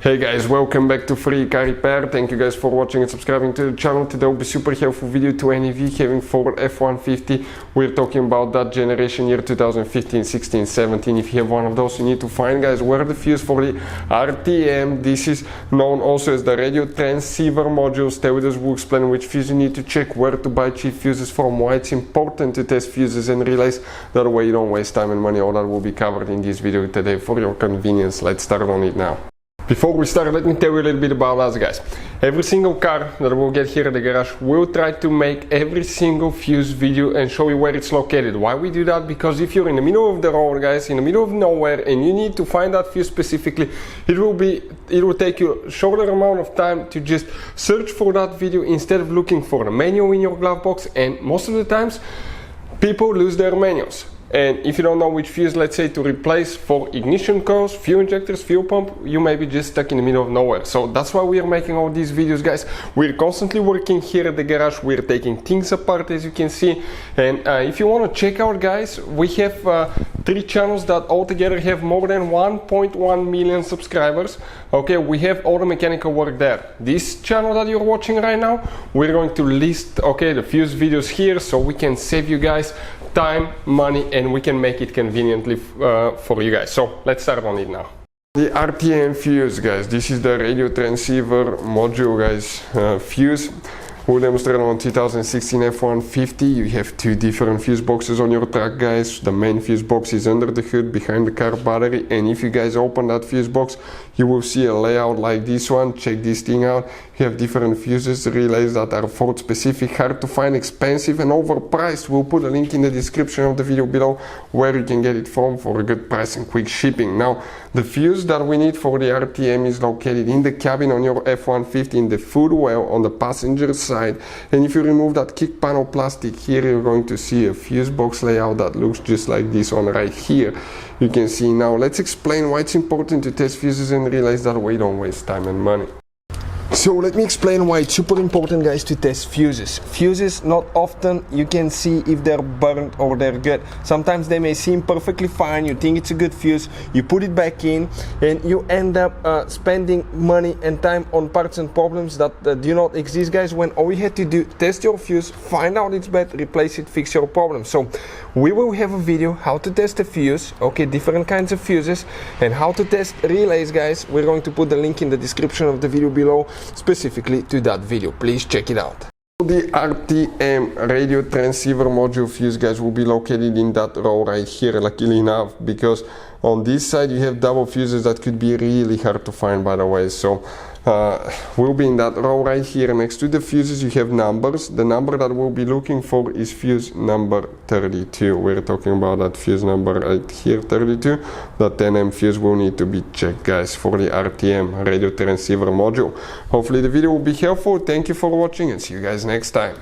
Hey guys, welcome back to Free Car Repair. Thank you guys for watching and subscribing to the channel. Today will be super helpful video to any of you having Ford F-150. We're talking about that generation year 2015, 16, 17. If you have one of those, you need to find, guys, where the fuse for the RTM. This is known also as the radio transceiver module. Stay with us, we'll explain which fuse you need to check, where to buy cheap fuses from, why it's important to test fuses and relays. That way you don't waste time and money. All that will be covered in this video today for your convenience. Let's start on it now. Before we start, let me tell you a little bit about us, guys. Every single car that we'll get here at the garage, we'll try to make every single fuse video and show you where it's located. Why we do that? Because if you're in the middle of the road, guys, in the middle of nowhere, and you need to find that fuse specifically, it will take you a shorter amount of time to just search for that video instead of looking for the manual in your glove box. And most of the times, people lose their manuals. And if you don't know which fuse, let's say, to replace for ignition coils, fuel injectors, fuel pump, you may be just stuck in the middle of nowhere. So that's why we are making all these videos, guys. We're constantly working here at the garage. We're taking things apart, as you can see. And if you want to check out, guys, we have 3 channels that altogether have more than 1.1 million subscribers. Okay, we have all the mechanical work there. This channel that you're watching right now, we're going to list, okay, the fuse videos here so we can save you guys time, money, and we can make it conveniently for you guys. So let's start on it now. The RTM fuse, guys, this is the radio transceiver module, guys, fuse. We'll demonstrate on 2016 F150. You have 2 different fuse boxes on your truck, guys. The main fuse box is under the hood behind the car battery, and if you guys open that fuse box, you will see a layout like this one. Check this thing out. You have different fuses, relays that are Ford specific, hard to find, expensive and overpriced. We'll put a link in the description of the video below where you can get it from for a good price and quick shipping. Now, the fuse that we need for the RTM is located in the cabin on your F-150, in the footwell on the passenger side. And if you remove that kick panel plastic here, you're going to see a fuse box layout that looks just like this one right here. You can see now. Let's explain why it's important to test fuses and relays, that way you don't waste time and money. So let me explain why it's super important, guys, to test fuses. Fuses, not often you can see if they're burnt or they're good. Sometimes they may seem perfectly fine, you think it's a good fuse, you put it back in, and you end up spending money and time on parts and problems that do not exist, guys, when all you had to do, test your fuse, find out it's bad, replace it, fix your problem. So we will have a video how to test a fuse, okay, different kinds of fuses, and how to test relays, guys. We're going to put the link in the description of the video below specifically to that video. Please check it out. The RTM radio transceiver module fuse, guys, will be located in that row right here, luckily enough, because on this side you have double fuses that could be really hard to find, by the way. So we'll be in that row right here. Next to the fuses you have numbers. The number that we'll be looking for is fuse number 32. We're talking about that fuse number right here, 32. The 10M fuse will need to be checked, guys, for the RTM radio transceiver module. Hopefully the video will be helpful. Thank you for watching and see you guys next time.